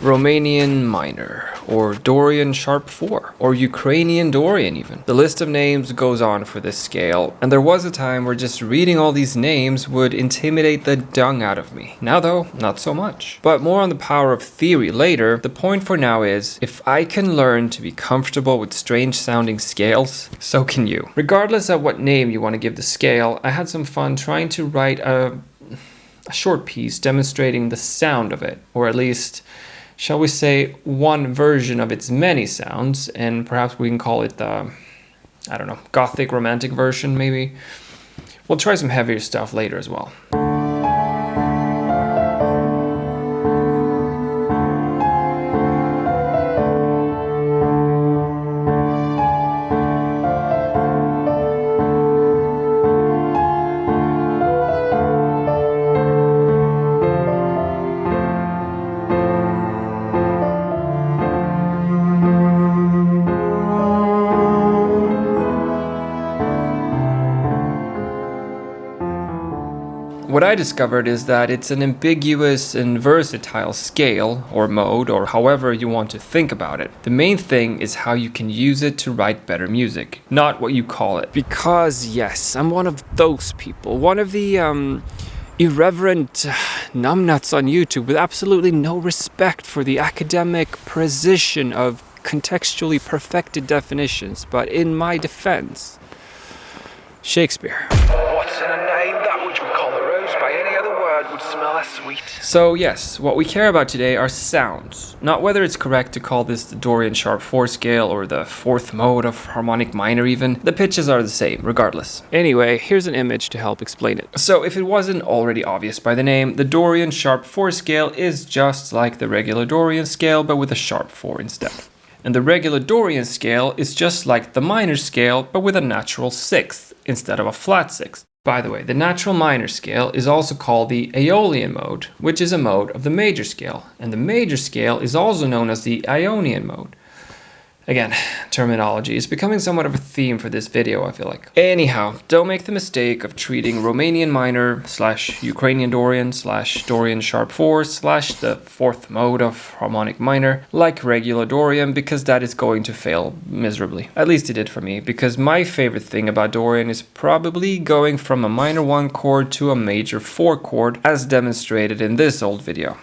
Romanian Minor, or Dorian Sharp 4, or Ukrainian Dorian even. The list of names goes on for this scale, and there was a time where just reading all these names would intimidate the dung out of me. Now though, not so much. But more on the power of theory later. The point for now is, if I can learn to be comfortable with strange sounding scales, so can you. Regardless of what name you want to give the scale, I had some fun trying to write a short piece demonstrating the sound of it, or at least, shall we say, one version of its many sounds, and perhaps we can call it the, I don't know, Gothic romantic version maybe. We'll try some heavier stuff later as well. What I discovered is that it's an ambiguous and versatile scale, or mode, or however you want to think about it. The main thing is how you can use it to write better music, not what you call it. Because yes, I'm one of those people, one of the irreverent numbnuts on YouTube with absolutely no respect for the academic precision of contextually perfected definitions. But in my defense, Shakespeare. What's in a name? That which we call a rose by any other word would smell as sweet. So yes, what we care about today are sounds, not whether it's correct to call this the Dorian Sharp 4 scale or the fourth mode of harmonic minor even. The pitches are the same, regardless. Anyway, here's an image to help explain it. So if it wasn't already obvious by the name, the Dorian Sharp 4 scale is just like the regular Dorian scale, but with a sharp 4 instead. And the regular Dorian scale is just like the minor scale, but with a natural sixth instead of a flat sixth. By the way, the natural minor scale is also called the Aeolian mode, which is a mode of the major scale. And the major scale is also known as the Ionian mode. Again, terminology is becoming somewhat of a theme for this video, I feel like. Anyhow, don't make the mistake of treating Romanian Minor / Ukrainian Dorian / Dorian Sharp 4 / the fourth mode of harmonic minor like regular Dorian, because that is going to fail miserably. At least it did for me, because my favorite thing about Dorian is probably going from a minor 1 chord to a major 4 chord, as demonstrated in this old video.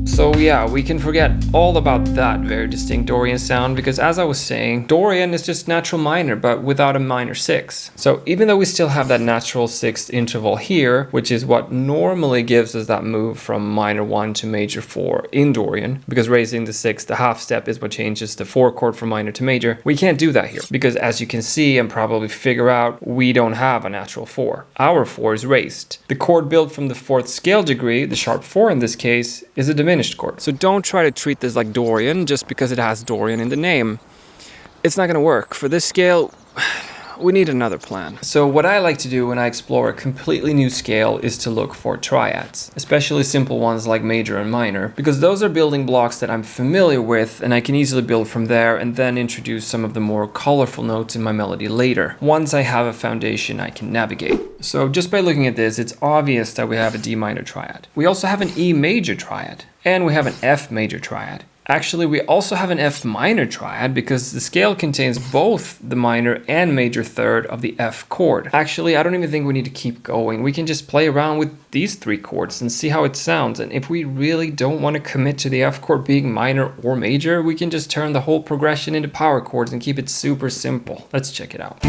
So yeah, we can forget all about that very distinct Dorian sound, because as I was saying, Dorian is just natural minor but without a minor 6. So even though we still have that natural 6th interval here, which is what normally gives us that move from minor 1 to major 4 in Dorian, because raising the 6th, the half step, is what changes the 4 chord from minor to major, we can't do that here, because as you can see and probably figure out, we don't have a natural 4. Our 4 is raised. The chord built from the 4th scale degree, the sharp 4 in this case, is a diminished chord. So don't try to treat this like Dorian just because it has Dorian in the name. It's not going to work. For this scale, we need another plan. So what I like to do when I explore a completely new scale is to look for triads, especially simple ones like major and minor, because those are building blocks that I'm familiar with and I can easily build from there and then introduce some of the more colorful notes in my melody later, once I have a foundation I can navigate. So just by looking at this, it's obvious that we have a D minor triad. We also have an E major triad, and we have an F major triad. Actually, we also have an F minor triad because the scale contains both the minor and major third of the F chord. Actually, I don't even think we need to keep going. We can just play around with these 3 chords and see how it sounds. And if we really don't want to commit to the F chord being minor or major, we can just turn the whole progression into power chords and keep it super simple. Let's check it out.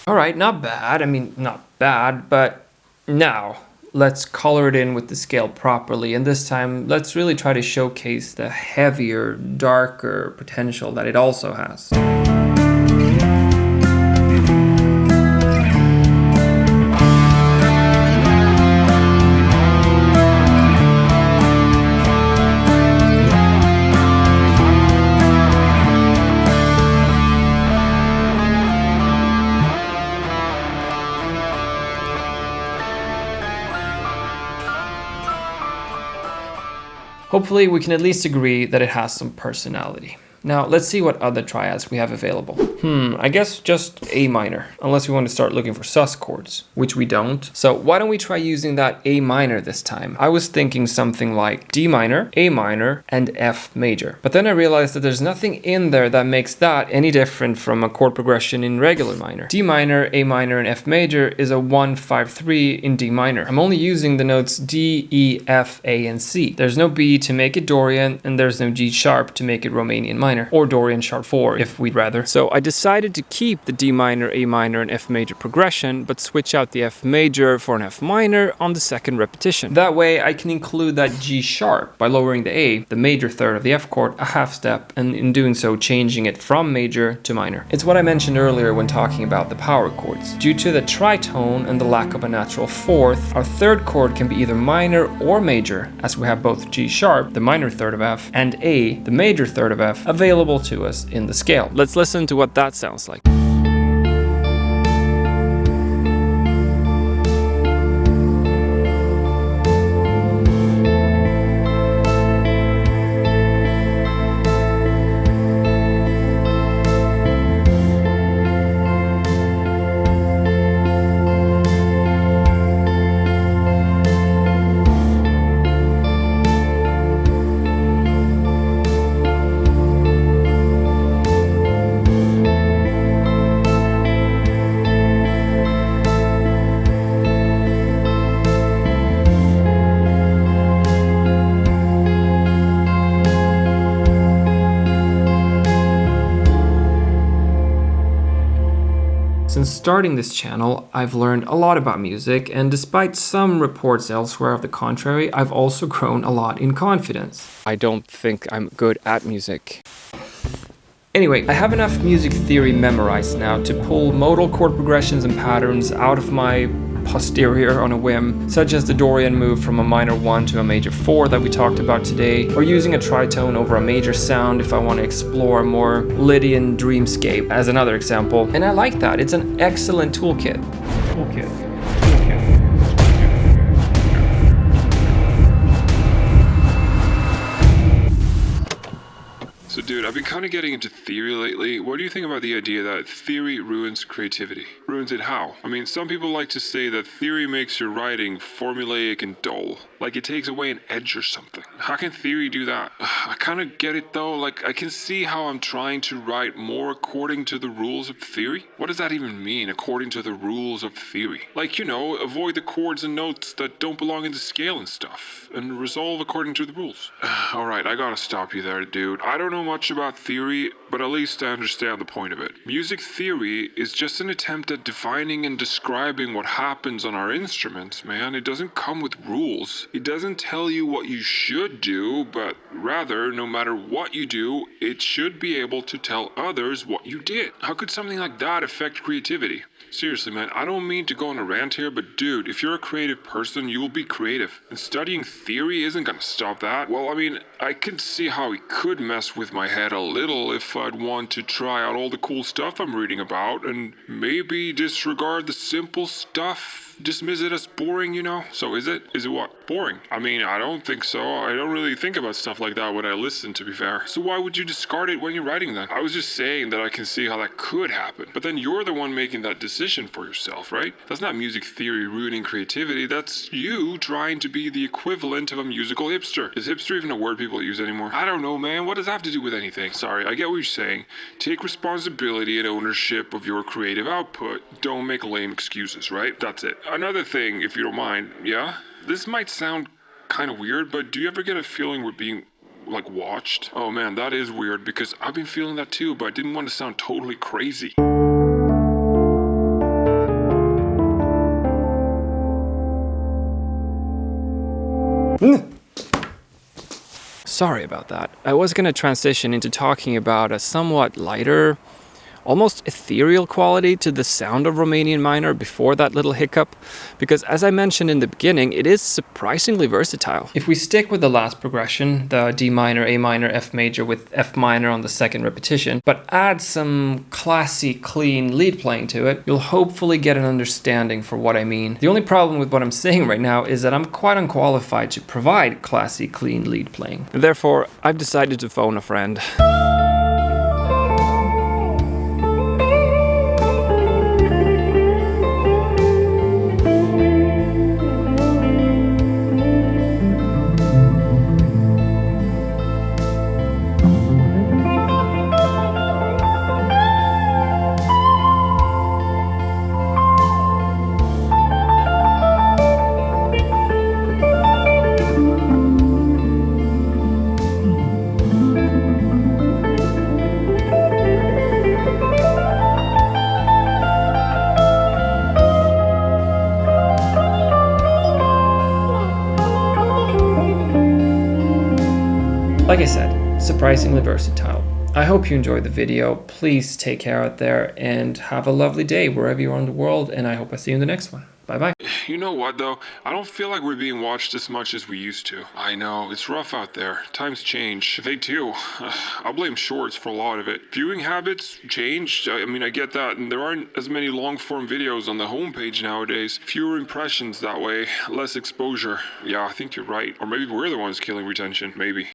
Alright, not bad. I mean, not bad, but now, let's color it in with the scale properly. And this time, let's really try to showcase the heavier, darker potential that it also has. Hopefully we can at least agree that it has some personality. Now let's see what other triads we have available. I guess just A minor, unless we want to start looking for sus chords, which we don't. So why don't we try using that A minor this time? I was thinking something like D minor, A minor, and F major. But then I realized that there's nothing in there that makes that any different from a chord progression in regular minor. D minor, A minor, and F major is a 1-5-3 in D minor. I'm only using the notes D, E, F, A, and C. There's no B to make it Dorian, and there's no G sharp to make it Romanian minor, or Dorian sharp 4 if we'd rather. So I decided to keep the D minor, A minor, and F major progression, but switch out the F major for an F minor on the second repetition. That way I can include that G sharp by lowering the A, the major third of the F chord, a half step, and in doing so changing it from major to minor. It's what I mentioned earlier when talking about the power chords. Due to the tritone and the lack of a natural fourth, our third chord can be either minor or major, as we have both G sharp, the minor third of F, and A, the major third of F, available to us in the scale. Let's listen to what that sounds like. Since starting this channel, I've learned a lot about music, and despite some reports elsewhere of the contrary, I've also grown a lot in confidence. I don't think I'm good at music. Anyway, I have enough music theory memorized now to pull modal chord progressions and patterns out of my posterior on a whim, such as the Dorian move from a minor 1 to a major 4 that we talked about today, or using a tritone over a major sound if I want to explore a more Lydian dreamscape as another example. And I like that, it's an excellent toolkit. So dude, I've been kind of getting into theory lately. What do you think about the idea that theory ruins creativity? Ruins it how? I mean, some people like to say that theory makes your writing formulaic and dull. Like it takes away an edge or something. How can theory do that? I kind of get it though. Like I can see how I'm trying to write more according to the rules of theory. What does that even mean, according to the rules of theory? Like, you know, avoid the chords and notes that don't belong in the scale and stuff, and resolve according to the rules. Alright, I gotta stop you there, dude. I don't know much about theory, but at least I understand the point of it. Music theory is just an attempt at defining and describing what happens on our instruments, man. It doesn't come with rules. It doesn't tell you what you should do, but rather, no matter what you do, it should be able to tell others what you did. How could something like that affect creativity? Seriously, man, I don't mean to go on a rant here, but dude, if you're a creative person, you will be creative. And studying theory isn't gonna stop that. Well, I mean, I can see how it could mess with my head a little if I'd want to try out all the cool stuff I'm reading about, and maybe disregard the simple stuff. Dismiss it as boring, you know? So is it? Is it what? Boring? I mean, I don't think so. I don't really think about stuff like that when I listen, to be fair. So why would you discard it when you're writing then? I was just saying that I can see how that could happen. But then you're the one making that decision for yourself, right? That's not music theory ruining creativity. That's you trying to be the equivalent of a musical hipster. Is hipster even a word people use anymore? I don't know, man. What does that have to do with anything? Sorry, I get what you're saying. Take responsibility and ownership of your creative output. Don't make lame excuses, right? That's it. Another thing, if you don't mind, yeah? This might sound kind of weird, but do you ever get a feeling we're being, like, watched? Oh man, that is weird, because I've been feeling that too, but I didn't want to sound totally crazy. Sorry about that. I was going to transition into talking about a somewhat lighter, almost ethereal quality to the sound of Romanian Minor before that little hiccup, because as I mentioned in the beginning, it is surprisingly versatile. If we stick with the last progression, the D minor, A minor, F major with F minor on the second repetition, but add some classy, clean lead playing to it, you'll hopefully get an understanding for what I mean. The only problem with what I'm saying right now is that I'm quite unqualified to provide classy, clean lead playing. Therefore, I've decided to phone a friend. Like I said, surprisingly versatile. I hope you enjoyed the video. Please take care out there and have a lovely day wherever you are in the world, and I hope I see you in the next one. Bye-bye. You know what, though? I don't feel like we're being watched as much as we used to. I know, it's rough out there. Times change. They do. I'll blame shorts for a lot of it. Viewing habits changed. I mean, I get that. And there aren't as many long-form videos on the homepage nowadays. Fewer impressions that way. Less exposure. Yeah, I think you're right. Or maybe we're the ones killing retention. Maybe.